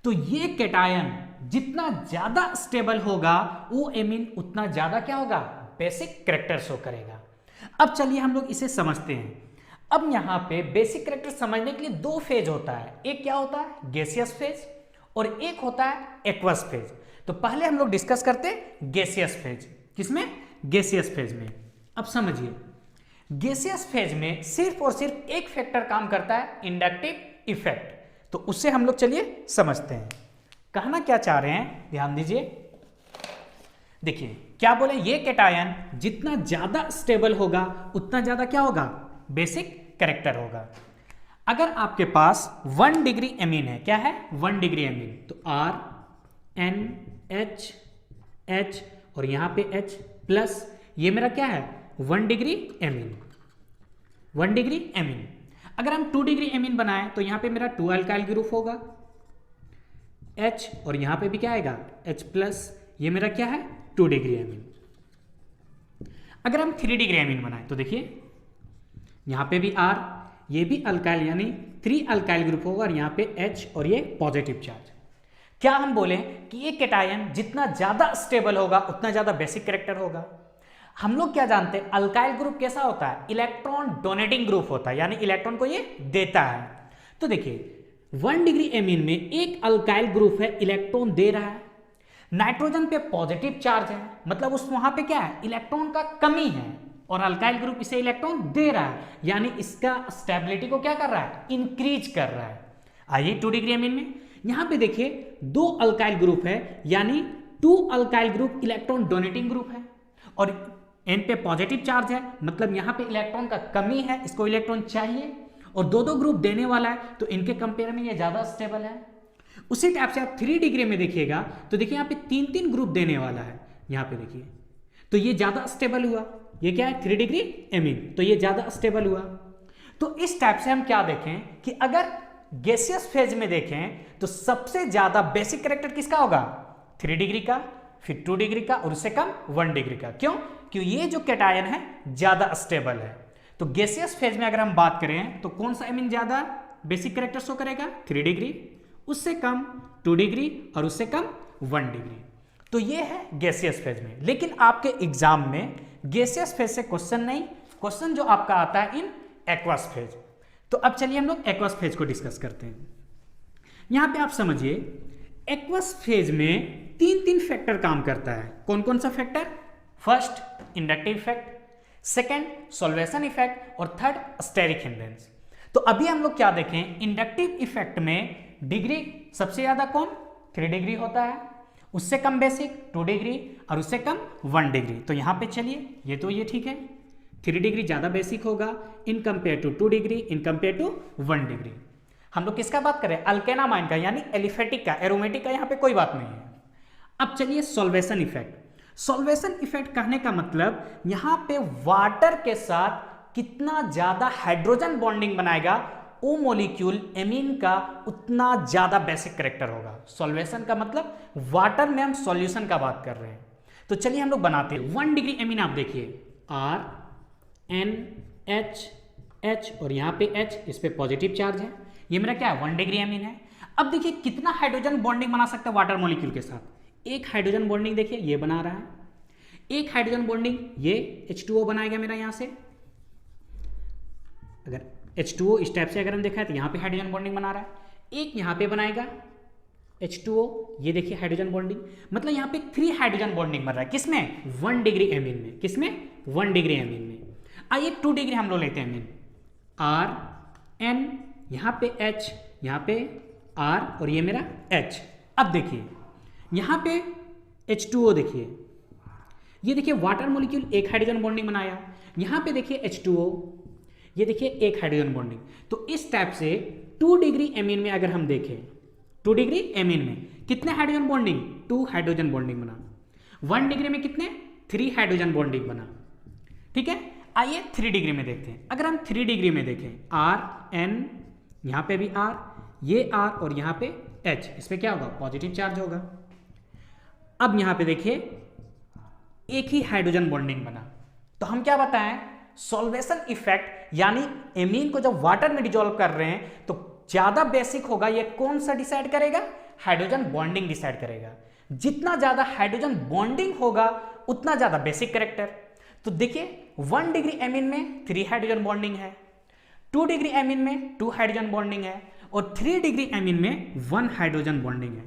Speaker 1: तो ये केटायन जितना ज्यादा स्टेबल होगा वो एमीन उतना ज्यादा क्या होगा, बेसिक कैरेक्टर शो करेगा। अब चलिए हम लोग इसे समझते हैं। अब यहां पे बेसिक कैरेक्टर समझने के लिए 2 फेज होता है, एक क्या होता है, गैसियस फेज, और एक होता है एक्वस फेज। तो पहले हम लोग डिस्कस करते हैं गैसियस फेज, किसमें, गैसियस फेज में। अब समझिए गैसियस फेज में सिर्फ और सिर्फ एक फैक्टर काम करता है, इंडक्टिव इफेक्ट। तो उससे हम लोग चलिए समझते हैं। कहना क्या चाह रहे हैं, ध्यान दीजिए। देखिए क्या बोले, ये केटायन जितना ज्यादा स्टेबल होगा उतना ज्यादा क्या होगा, बेसिक कैरेक्टर होगा। अगर आपके पास 1 डिग्री एमीन है, क्या है, 1 डिग्री एमीन, तो RNH और यहां पे H+, ये मेरा क्या है, 1 डिग्री एमीन, 1 डिग्री एमीन। अगर हम 2 डिग्री एमीन बनाएं तो यहां पे मेरा 2 अल्काइल ग्रुप होगा, H, और यहां पे भी क्या आएगा, H+, ये मेरा क्या है, 2 डिग्री एमीन। अगर हम 3 डिग्री एमीन बनाएं तो देखिए यहां पे भी R, ये भी अल्काइल यानी 3 अल्काइल ग्रुप होगा, और यहां पे H और ये पॉजिटिव चार्ज। क्या हम बोले कि ये केटायन जितना ज्यादा स्टेबल होगा उतना ज्यादा बेसिक कैरेक्टर होगा। हम लोग क्या जानते हैं, अल्काइल ग्रुप कैसा होता है, इलेक्ट्रॉन डोनेटिंग ग्रुप होता है, यानी इलेक्ट्रॉन को ये देता है। तो देखिए 1 डिग्री एमीन में एक अल्काइल ग्रुप है, इलेक्ट्रॉन दे रहा है, नाइट्रोजन पे पॉजिटिव चार्ज है, मतलब उस वहां पे क्या है, इलेक्ट्रॉन का कमी है, और अल्काइल ग्रुप इसे इलेक्ट्रॉन दे रहा है, यानी इसका स्टेबिलिटी को क्या कर रहा है, इंक्रीज कर रहा है। आइए 2 डिग्री एमीन में, यहां पे देखिए 2 अल्काइल ग्रुप है, यानी 2 alkyl group electron donating group है, और एन पे पॉजिटिव चार्ज है, मतलब यहां पे इलेक्ट्रॉन का कमी है, इसको इलेक्ट्रॉन चाहिए, और 2 ग्रुप देने वाला है, तो इनके कंपेयर में ये ज्यादा स्टेबल है। उसी टाइप से आप 3 डिग्री में देखिएगा तो देखिए यहाँ पे 3 ग्रुप देने वाला है, यहाँ पे देखिए, तो ये ज्यादा स्टेबल हुआ। ये क्या है, 3 डिग्री एमीन, तो ये ज्यादा स्टेबल हुआ। तो इस टाइप से हम क्या देखें कि अगर गैसियस फेज में देखें तो सबसे ज्यादा बेसिक कैरेक्टर किसका होगा? 3 डिग्री का, फिर 2 डिग्री का और उससे कम 1 डिग्री का। क्यों? क्योंकि ये जो कैटायन है ज्यादा स्टेबल है। तो गैसियस फेज में अगर हम बात करें तो कौन सा एमीन ज्यादा बेसिक कैरेक्टर शो करेगा? 3 डिग्री, उससे कम 2 डिग्री और उससे कम 1 डिग्री। तो ये है गैसियस फेज में। लेकिन आपके एग्जाम में गैसियस फेज से क्वेश्चन नहीं, क्वेश्चन जो आपका आता है इन एक्वस फेज। तो अब चलिए हम लोग एक्वस फेज को डिस्कस करते हैं। यहां पे आप समझिए एक्वस फेज में 3 फैक्टर काम करता है। कौन कौन सा factor? First inductive effect, second solvation effect और थर्ड स्टेरिक हिंड्रेंस। तो अभी हम लोग क्या देखें, इंडक्टिव इफेक्ट में डिग्री सबसे ज्यादा कौन? 3 डिग्री होता है, उससे कम बेसिक 2 डिग्री और उससे कम 1 डिग्री। तो यहां पे चलिए ये ठीक है, 3 डिग्री ज्यादा बेसिक होगा in compare to 2 degree in compare to 1 degree. हम लोग किसका बात करें? अल्केनामाइन का, यानी एलिफेटिक का, एरोमेटिक का यहां पे कोई बात नहीं है। अब चलिए सॉल्वेशन इफेक्ट। सॉल्वेशन इफेक्ट कहने का मतलब यहां पे वाटर के साथ कितना ज्यादा हाइड्रोजन बॉन्डिंग बनाएगा वो मॉलिक्यूल एमीन का उतना ज्यादा बेसिक कैरेक्टर होगा। सॉल्वेशन का मतलब वाटर में हम सॉल्यूशन का बात कर रहे हैं। तो चलिए हम लोग बनाते हैं 1 डिग्री एमीन। आप देखिए RNH और यहां पे H, इस पे पॉजिटिव चार्ज है, ये मेरा क्या है? 1 डिग्री एमीन है। अब देखिए कितना हाइड्रोजन बॉन्डिंग बना सकता है वाटर मॉलिक्यूल के साथ? एक हाइड्रोजन बॉन्डिंग देखिए ये बना रहा है, एक हाइड्रोजन बॉन्डिंग ये H2O बनाएगा मेरा यहां से। अगर H2O इस टाइप से अगर हम देखा है तो यहां पे हाइड्रोजन बॉन्डिंग बना रहा है, एक यहां पे बनाएगा H2O, ये देखिए हाइड्रोजन बॉन्डिंग, मतलब यहां पे 3 हाइड्रोजन बॉन्डिंग बन रहा है। किसमें? 1 डिग्री एमीन में। किसमें? 1 डिग्री एमीन में। आइए 2 डिग्री हम लोग लेते हैं एमीन, RN, यहां पे H, यहां पे R और ये मेरा H। अब देखिए यहां पे H2O देखिए, ये देखिए वाटर मॉलिक्यूल एक हाइड्रोजन बॉन्डिंग बनाया, यहां पे देखिए H2O, ये देखिए एक हाइड्रोजन बॉन्डिंग। तो इस टाइप से 2 डिग्री एमीन में अगर हम देखें, 2 डिग्री एमीन में कितने हाइड्रोजन बॉन्डिंग? 2 हाइड्रोजन बॉन्डिंग बना। 1 डिग्री में कितने? 3 हाइड्रोजन बॉन्डिंग बना। ठीक है, आइए 3 डिग्री में देखते हैं। अगर हम 3 डिग्री में देखें RN, यहां पे भी R, ये R और यहां पे H, इस पे क्या होगा? पॉजिटिव चार्ज होगा। अब यहां पे देखिए एक ही हाइड्रोजन बॉन्डिंग बना। तो हम क्या बताएं? सॉल्वेशन इफेक्ट, यानी एमीन को जब वाटर में डिसॉल्व कर रहे हैं तो ज्यादा बेसिक होगा, ये कौन सा डिसाइड करेगा? हाइड्रोजन बॉन्डिंग डिसाइड करेगा। जितना ज्यादा हाइड्रोजन बॉन्डिंग होगा उतना ज्यादा बेसिक कैरेक्टर। तो देखिए 1 डिग्री एमीन में 3 हाइड्रोजन बॉन्डिंग है, 2 डिग्री एमीन में 2 हाइड्रोजन बॉन्डिंग है और 3 डिग्री एमीन में 1 हाइड्रोजन बॉन्डिंग है।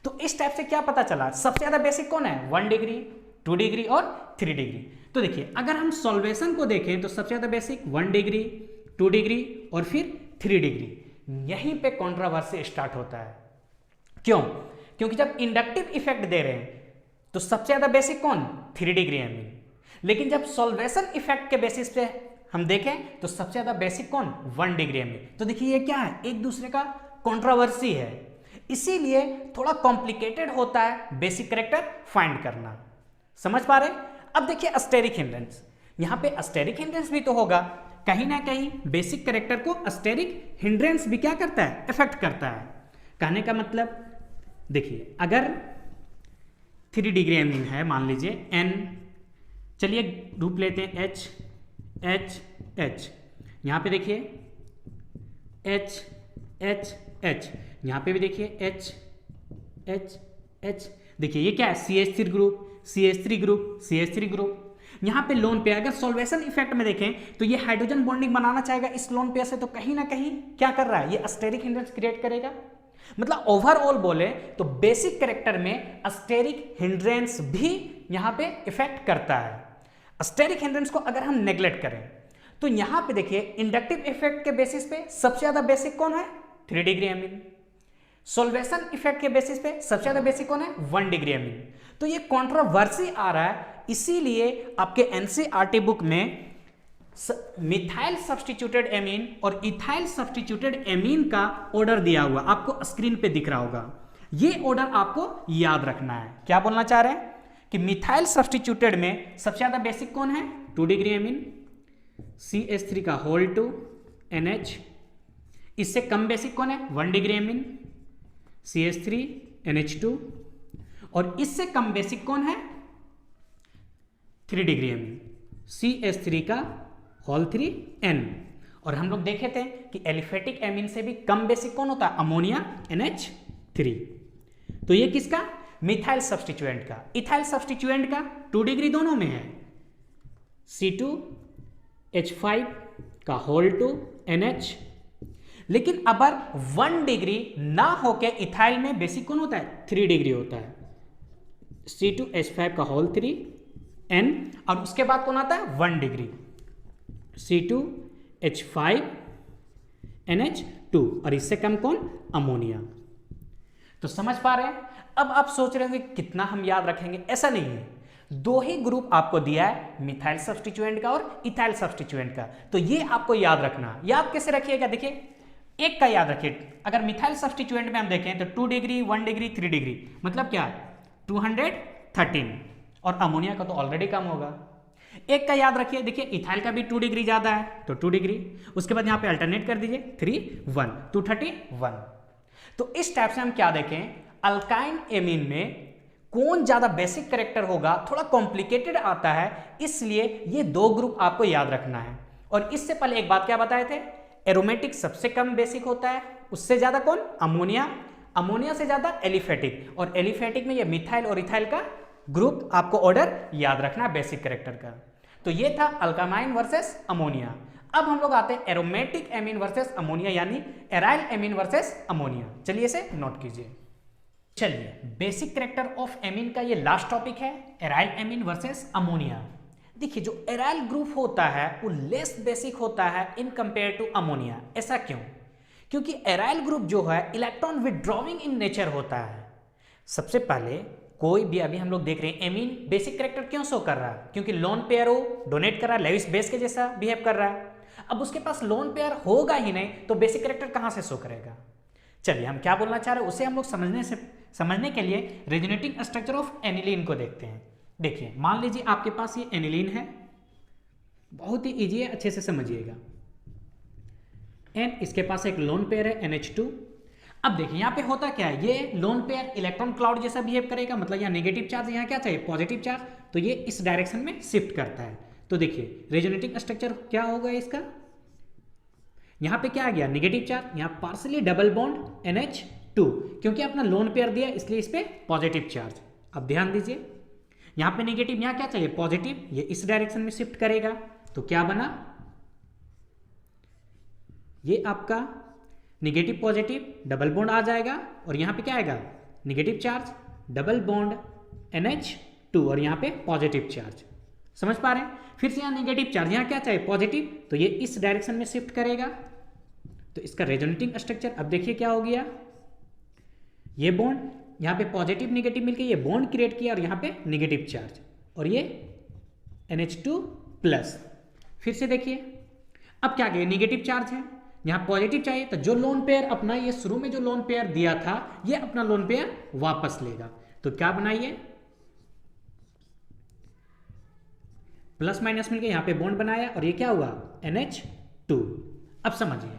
Speaker 1: तो इस टाइप से क्या पता चला? सबसे ज्यादा बेसिक कौन है? 1 डिग्री, 2 डिग्री और 3 डिग्री। तो देखिए अगर हम सॉल्वेशन को देखें तो सबसे ज्यादा बेसिक 1 डिग्री, 2 डिग्री और फिर 3 डिग्री। यहीं पे कंट्रोवर्सी स्टार्ट होता है। क्यों? क्योंकि जब इंडक्टिव इफेक्ट दे रहे हैं तो सबसे ज्यादा बेसिक कौन? 3 डिग्री एमीन। लेकिन जब सॉल्वेशन इफेक्ट के बेसिस पे हम देखें तो सबसे ज्यादा बेसिक कौन? 1 डिग्री एमीन। तो देखिए ये क्या है? एक दूसरे का कंट्रोवर्सी है, इसीलिए थोड़ा कॉम्प्लिकेटेड होता है बेसिक कैरेक्टर फाइंड करना। समझ पा रहे? अब देखिए अस्टेरिक हिंड्रेंस, यहां पे अस्टेरिक हिंड्रेंस भी तो होगा, कहीं ना कहीं बेसिक कैरेक्टर को अस्टेरिक हिंड्रेंस भी क्या करता है? इफेक्ट करता है। कहने का मतलब देखिए अगर 3 डिग्री एमीन है, मान लीजिए N, चलिए ग्रुप लेते हैं H, H, H, यहां पे देखिए H, H, H, यहां पे भी देखिए H, H, H, देखिए ये क्या है? CH3 group, CH3 group, CH3 group. यहां पे लोन पेयर, अगर सॉल्वेशन इफेक्ट में देखें तो ये हाइड्रोजन बॉन्डिंग बनाना चाहेगा इस लोन पेयर से, तो कहीं ना कहीं क्या कर रहा है? ये अस्टेरिक हिंड्रेंस क्रिएट करेगा। मतलब ओवरऑल बोले तो बेसिक कैरेक्टर में अस्टेरिक हिंड्रेंस भी यहां पे इफेक्ट करता है। अस्टेरिक हिंड्रेंस को अगर हम नेग्लेक्ट करें तो यहां पे देखिए इंडक्टिव इफेक्ट के बेसिस पे सबसे ज्यादा बेसिक कौन है? 3 डिग्री एमीन। सॉल्वेशन इफेक्ट के बेसिस पे सबसे ज्यादा बेसिक कौन है? 1 डिग्री एमीन। तो ये कंट्रोवर्सी आ रहा है, इसीलिए आपके एनसीईआरटी बुक में मिथाइल सब्स्टिट्यूटेड एमीन और इथाइल सब्स्टिट्यूटेड एमीन का ऑर्डर दिया हुआ आपको स्क्रीन पे दिख रहा होगा। ये ऑर्डर आपको याद रखना है। क्या बोलना चाह रहे हैं कि मिथाइल सब्स्टिट्यूटेड में सबसे ज्यादा बेसिक कौन है? 2 डिग्री एमीन, CH3 का होल 2 NH, इससे कम बेसिक कौन है? 1 डिग्री एमीन CH3NH2, और इससे कम बेसिक कौन है? 3 डिग्री एमीन CH3 का होल 3N। और हम लोग देखे थे कि एलिफेटिक एमीन से भी कम बेसिक कौन होता है? Ammonia NH3। तो ये किसका? मिथाइल सब्स्टिट्यूएंट का। इथाइल सब्स्टिट्यूएंट का 2 डिग्री दोनों में है, C2H5 का होल 2NH। लेकिन अगर 1 डिग्री ना होके इथाइल में बेसिक कौन होता है? 3 डिग्री होता है, C2H5 का होल 3N। और उसके बाद कौन आता है? 1 डिग्री C2H5NH2, और इससे कम कौन? अमोनिया। तो समझ पा रहे हैं? अब आप सोच रहे होंगे कितना हम याद रखेंगे। ऐसा नहीं है, 2 ही ग्रुप आपको दिया है, मिथाइल सब्स्टिट्यूएंट का और इथाइल सब्स्टिट्यूएंट का। तो ये आपको याद रखना। याद कैसे रखिएगा? देखिए, एक का याद रखिए। अगर मिथाइल सब्स्टिट्यूएंट में हम देखें तो 2 डिग्री, 1 डिग्री, 3 डिग्री, मतलब क्या? 213। और अमोनिया का तो ऑलरेडी कम होगा। एक का याद रखिए, देखिए इथाइल का भी 2 डिग्री ज्यादा है तो 2 डिग्री, उसके बाद यहां पे अल्टरनेट कर दीजिए, 3 1 231। तो इस टाइप से हम क्या देखें? अल्काइन एमीन में कौन ज्यादा बेसिक कैरेक्टर होगा, थोड़ा कॉम्प्लिकेटेड आता है, इसलिए ये 2 ग्रुप आपको याद रखना है। और इससे पहले एक बात क्या बताए थे? एरोमेटिक सबसे कम बेसिक होता है, उससे ज्यादा कौन? अमोनिया, अमोनिया से ज्यादा एलिफेटिक, और एलिफेटिक में ये मिथाइल और इथाइल का ग्रुप आपको ऑर्डर याद रखना बेसिक कैरेक्टर का। तो ये था अल्कामाइन वर्सेस अमोनिया। अब हम लोग आते हैं एरोमेटिक एमीन वर्सेस अमोनिया, यानी एराइल एमीन वर्सेस अमोनिया। चलिए इसे नोट कीजिए। चलिए, बेसिक कैरेक्टर ऑफ एमीन का ये लास्ट टॉपिक है, एराइल एमीन वर्सेस अमोनिया। देखिए, जो एराइल ग्रुप होता है वो लेस बेसिक होता है इन कंपेयर टू अमोनिया। ऐसा क्यों? क्योंकि एराइल ग्रुप जो है इलेक्ट्रॉन विड्रॉइंग इन नेचर होता है। सबसे पहले कोई भी, अभी हम लोग देख रहे हैं एमीन बेसिक कैरेक्टर क्यों शो कर रहा है? क्योंकि लोन पेयर हो डोनेट कर रहा है, लेविस बेस के जैसा बिहेव कर रहा है। अब उसके पास लोन पेयर होगा ही नहीं तो बेसिक कैरेक्टर कहां से शो करेगा? चलिए, हम क्या बोलना चाह रहे हैं उसे हम लोग समझने के लिए रेजोनेटिंग स्ट्रक्चर ऑफ एनिलीन को देखते हैं। देखिए, मान लीजिए आपके पास ये एनिलीन है, बहुत ही इजी है, अच्छे से समझिएगा। एन, इसके पास एक लोन पेयर है NH2। अब देखिए यहाँ पे होता क्या है, ये लोन पेयर इलेक्ट्रॉन क्लाउड जैसा बिहेव करेगा, मतलब यहाँ नेगेटिव चार्ज, यहाँ क्या चाहिए? पॉजिटिव चार्ज, तो ये इस डायरेक्शन में शिफ्ट करता है। तो देखिए रेजोनेटिंग स्ट्रक्चर क्या होगा इसका? यहाँ पे क्या आ गया? नेगेटिव चार्ज, यहाँ पार्सली डबल बॉन्ड NH2, क्योंकि अपना लोन पेयर दिया इसलिए इस पे पॉजिटिव चार्ज। अब ध्यान दीजिए, यहाँ पे नेगेटिव, यहाँ क्या चाहिए? पॉजिटिव, ये इस डायरेक्शन में शिफ्ट करेगा, तो क्या बना? ये आपका नेगेटिव पॉजिटिव डबल बॉन्ड आ जाएगा, और यहाँ पे क्या आएगा? Negative charge double bond NH2, और यहाँ पे पॉजिटिव चार्ज। समझ पा रहे हैं? फिर से यहाँ नेगेटिव चार्ज, यहाँ क्या चाहिए? पॉजिटिव, तो ये इस डायरेक्शन में शिफ्ट करेगा, तो इसका रेजोनेटिंग स्ट्रक्चर अब देखिए क्या हो गया? ये बॉन्ड, यहाँ पे पॉजिटिव नेगेटिव मिलकर ये बॉन्ड क्रिएट किया, और यहाँ पे नेगेटिव चार्ज, और ये NH2+। फिर से देखिए, अब क्या किया? नेगेटिव चार्ज है, यहाँ पॉजिटिव चाहिए, तो जो लोन पेयर अपना ये शुरू में जो लोन पेयर दिया था ये अपना लोन पेयर वापस लेगा। तो क्या बनाइए? प्लस माइनस मिलकर यहाँ पे बॉन्ड बनाया, और ये क्या हुआ? NH2। अब समझिए,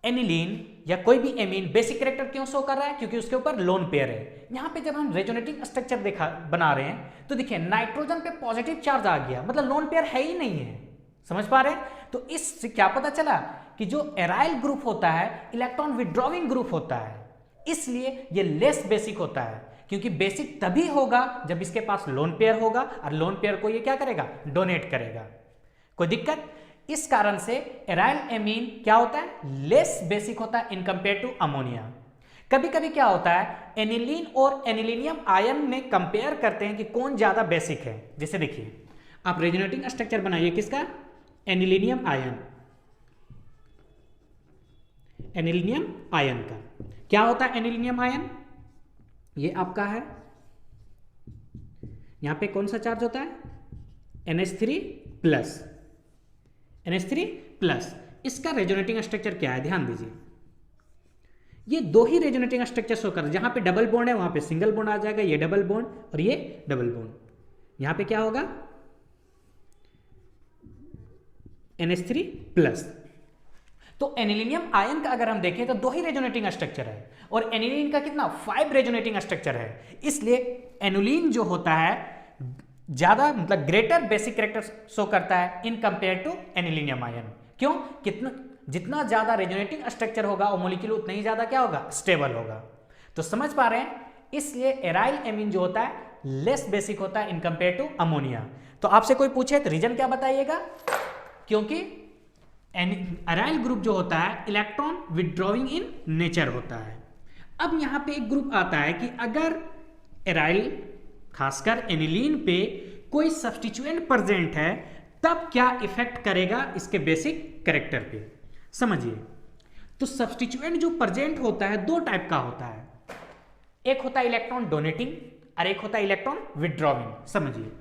Speaker 1: एनिलीन या कोई भी एमीन बेसिक कैरेक्टर क्यों शो कर रहा है? क्योंकि उसके ऊपर लोन पेयर है। यहाँ पे जब हम रेजोनेटिंग स्ट्रक्चर बना रहे हैं तो देखिए नाइट्रोजन पे पॉजिटिव चार्ज आ गया, मतलब लोन पेयर है ही नहीं है। समझ पा रहे हैं? तो इससे क्या पता चला कि जो एराइल ग्रुप होता है इलेक्ट्रॉन विड्रॉइंग ग्रुप होता है, इसलिए ये लेस बेसिक होता है। क्योंकि बेसिक तभी होगा जब इसके पास लोन पेयर होगा, और लोन पेयर को ये क्या करेगा? डोनेट करेगा। कोई दिक्कत? इस कारण से एराइल एमीन क्या होता है? लेस बेसिक होता है इन कंपेयर टू अमोनिया। कभी कभी क्या होता है, एनिलीन और एनिलीनियम आयन में कंपेयर करते हैं कि कौन ज्यादा बेसिक है। जैसे देखिए, आप रेजोनेटिंग स्ट्रक्चर बनाइए किसका? एनिलीनियम आयन, एनिलीनियम आयन का। क्या होता है एनिलीनियम आयन? ये आपका है, यहां पे कौन सा चार्ज होता है? NH3+। NH3+, इसका रेजोनेटिंग स्ट्रक्चर क्या है? ध्यान दीजिए, ये 2 ही रेजोनेटिंग स्ट्रक्चर शो कर रहे हैं। जहां पे डबल बॉन्ड है वहां पे सिंगल बॉन्ड आ जाएगा, ये डबल बॉन्ड और ये डबल बॉन्ड। यहां पे क्या होगा? NH3+। तो एनिलीनियम आयन का अगर हम देखें तो 2 ही रेजोनेटिंग स्ट्रक्चर है और एनिलीन का कितना 5 रेजोनेटिंग स्ट्रक्चर है। इसलिए एनुलीन जो होता है ज्यादा मतलब ग्रेटर बेसिक कैरेक्टर शो करता है in compare to anilinium ion. क्यों? कितना जितना ज्यादा रेजोनेटिंग स्ट्रक्चर होगा और मॉलिक्यूल उतना ही ज्यादा क्या होगा, स्टेबल होगा। तो समझ पा रहे हैं, इसलिए एराइल एमीन जो होता है लेस बेसिक होता है इन कंपेयर टू अमोनिया। तो आपसे कोई पूछे तो रीजन क्या बताइएगा? क्योंकि एराइल ग्रुप जो होता है इलेक्ट्रॉन विड्रॉइंग इन नेचर होता है। अब यहां पे एक ग्रुप आता है कि अगर एराइल खासकर एनिलीन पे कोई सब्स्टिट्यूएंट प्रेजेंट है तब क्या इफेक्ट करेगा इसके बेसिक कैरेक्टर पे, समझिए। तो सब्स्टिट्यूएंट जो प्रेजेंट होता है 2 टाइप का होता है, एक होता है इलेक्ट्रॉन डोनेटिंग और एक होता है इलेक्ट्रॉन विड्रॉइंग। समझिए,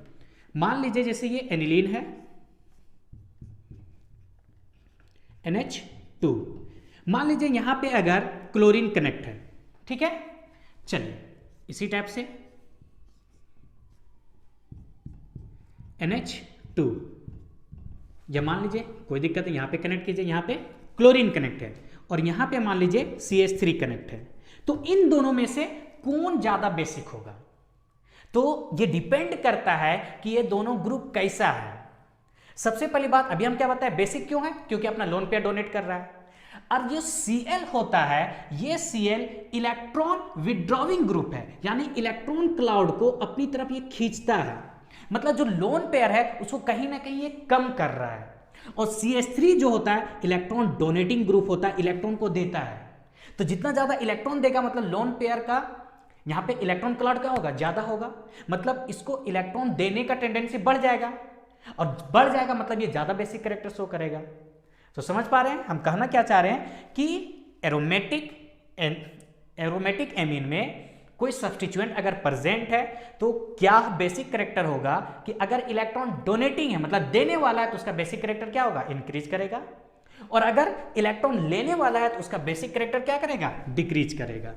Speaker 1: मान लीजिए जैसे ये एनिलीन है NH2, मान लीजिए यहां पे अगर क्लोरीन कनेक्ट है, ठीक है। चलिए इसी टाइप से NH2, या मान लीजिए कोई दिक्कत है, यहां पे कनेक्ट कीजिए, यहां पे क्लोरीन कनेक्ट है और यहां पे मान लीजिए CH3 कनेक्ट है। तो इन दोनों में से कौन ज्यादा बेसिक होगा? तो ये डिपेंड करता है कि ये दोनों ग्रुप कैसा है। सबसे पहली बात, अभी हम क्या बताएं बेसिक क्यों है? क्योंकि अपना लोन पेयर डोनेट कर रहा है। और जो Cl होता है, ये Cl इलेक्ट्रॉन विड्रॉविंग ग्रुप है, यानी इलेक्ट्रॉन क्लाउड को अपनी तरफ ये खींचता है, मतलब जो लोन पेयर है उसको कहीं ना कहीं ये कम कर रहा है। और CH3 जो होता है इलेक्ट्रॉन डोनेटिंग ग्रुप होता है, इलेक्ट्रॉन को देता है। तो जितना ज्यादा इलेक्ट्रॉन देगा मतलब लोन पेयर का यहां पे इलेक्ट्रॉन क्लाउड क्या होगा, ज्यादा होगा, मतलब इसको इलेक्ट्रॉन देने का टेंडेंसी बढ़ जाएगा और बढ़ जाएगा मतलब ये ज्यादा बेसिक कैरेक्टर शो करेगा। तो समझ पा रहे हैं हम कहना क्या चाह रहे हैं कि एरोमेटिक एमीन में कोई सब्स्टिट्यूएंट अगर प्रेजेंट है तो क्या बेसिक कैरेक्टर होगा कि अगर इलेक्ट्रॉन डोनेटिंग है मतलब देने वाला है तो उसका बेसिक कैरेक्टर क्या होगा, इंक्रीज करेगा, और अगर इलेक्ट्रॉन लेने वाला है तो उसका बेसिक कैरेक्टर क्या करेगा, डिक्रीज करेगा।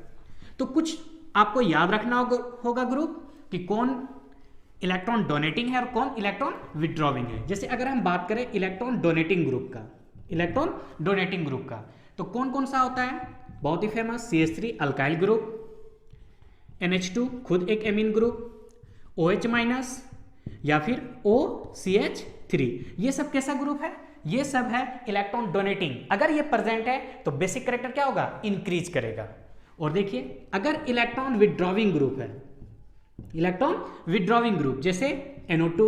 Speaker 1: तो कुछ आपको याद रखना होगा ग्रुप कि कौन इलेक्ट्रॉन डोनेटिंग है और कौन इलेक्ट्रॉन विड्रॉविंग है। जैसे अगर हम बात करें इलेक्ट्रॉन डोनेटिंग ग्रुप का, इलेक्ट्रॉन डोनेटिंग ग्रुप का, तो कौन कौन सा होता है? बहुत ही famous CH3 alkyl group, NH2 खुद एक एमीन ग्रुप, OH- या फिर OCH3, ये सब कैसा ग्रुप है? ये सब है इलेक्ट्रॉन डोनेटिंग। अगर ये प्रेजेंट है तो बेसिक कैरेक्टर क्या होगा, इंक्रीज करेगा। और देखिए अगर इलेक्ट्रॉन विड्रॉविंग ग्रुप है, इलेक्ट्रॉन विड्रॉविंग ग्रुप जैसे NO2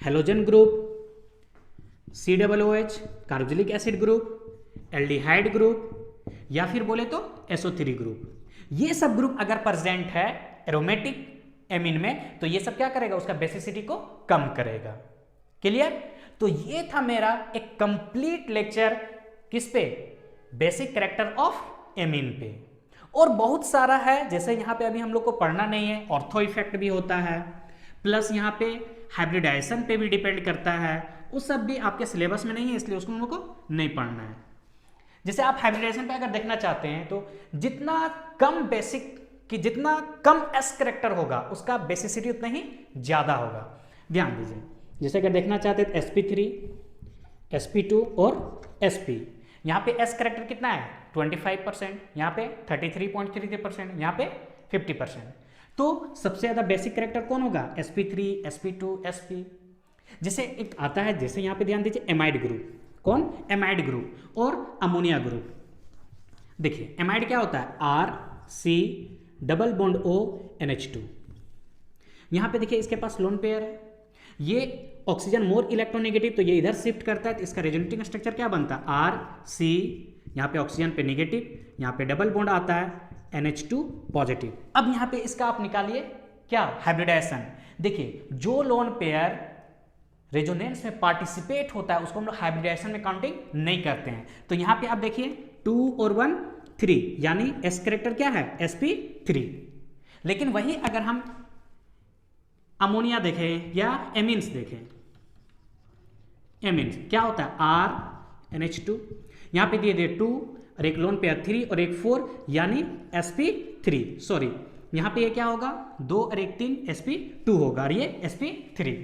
Speaker 1: halogen group, COOH carboxylic acid group, aldehyde group, या फिर बोले तो SO3 ग्रुप, ये सब ग्रुप अगर प्रेजेंट है एरोमेटिक एमीन में तो ये सब क्या करेगा, उसका बेसिसिटी को कम करेगा। क्लियर? तो ये था मेरा एक कंप्लीट लेक्चर किस पे, बेसिक कैरेक्टर ऑफ एमीन पे। और बहुत सारा है, जैसे यहाँ पे अभी हम लोग को पढ़ना नहीं है, ऑर्थो इफेक्ट भी होता है, प्लस यहाँ पे हाइब्रिडाइजेशन पे भी डिपेंड करता है, उस सब भी आपके सिलेबस में नहीं है इसलिए उसको हम लोग को नहीं पढ़ना है। जैसे आप हाइब्रिडाइजेशन पे अगर देखना चाहते हैं तो जितना कम बेसिक कि जितना कम एस कैरेक्टर होगा उसका बेसिसिटी उतना ही ज्यादा होगा। ध्यान दीजिए, जैसे अगर देखना चाहते हैं sp3, sp2 और sp, यहाँ पे एस कैरेक्टर कितना है 25%, यहाँ पे 33.33%, यहाँ पे 50%। तो सबसे ज्यादा बेसिक कैरेक्टर कौन होगा, sp3, sp2, sp। जैसे एक आता है, जैसे यहाँ पे ध्यान दीजिए एमाइड ग्रुप, कौन, एमाइड ग्रुप और अमोनिया ग्रुप। देखिए एमाइड क्या होता है, RC double bond O NH2। यहाँ पे देखिए इसके पास लोन पेयर है, ये ऑक्सीजन मोर इलेक्ट्रोनेगेटिव तो ये इधर शिफ्ट करता है, तो इसका रेजोनेटिंग स्ट्रक्चर क्या बनता है, RC, यहाँ पे ऑक्सीजन पे नेगेटिव, यहाँ पे डबल बॉन्ड आता है NH2 पॉजिटिव। अब यहाँ पे इसका आप निकालिए क्या, हाइब्रिडाइजेशन। देखिए जो लोन पेयर रेजोनेंस में पार्टिसिपेट होता है उसको हम लोग हाइब्रिडाइजेशन में काउंटिंग नहीं करते हैं। तो यहाँ पे आप देखिए 2 और 1 3, यानी एस कैरेक्टर क्या है sp3। लेकिन वही अगर हम अमोनिया देखें या एमीन्स देखें, एमीन्स क्या होता है R NH2, यहाँ पे दिए दे 2 और एक लोन पेयर 3 और एक 4 यानी sp3। सॉरी यहाँ पे ये क्या होगा 2 और एक 3 sp2 होगा और ये sp3।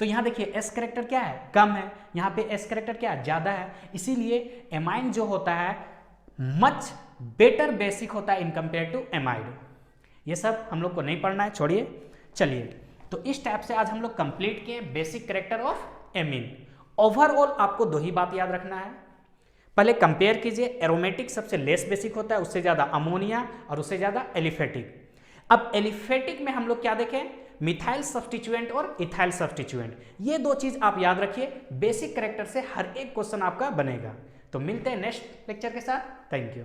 Speaker 1: तो यहाँ देखिए एस करेक्टर क्या है, कम है, यहाँ पे एस करेक्टर क्या है, ज्यादा है, इसीलिए एमाइन जो होता है मच बेटर बेसिक होता है इन कंपेयर टू एमाइड। ये सब हम लोग को नहीं पढ़ना है, छोड़िए। चलिए, तो इस टाइप से आज हम लोग कंप्लीट किए basic character of amine. Overall आपको दो ही बात याद रखना है, पहले कंपेयर कीजिए, एरोमेटिक सबसे लेस बेसिक होता है, उससे ज्यादा अमोनिया और उससे ज्यादा एलिफेटिक। अब एलिफेटिक में हम लोग क्या देखें, मिथाइल सब्स्टिट्यूएंट और इथाइल सब्स्टिट्यूएंट, ये दो चीज आप याद रखिए, बेसिक करेक्टर से हर एक क्वेश्चन आपका बनेगा। तो मिलते हैं नेक्स्ट लेक्चर के साथ, थैंक यू।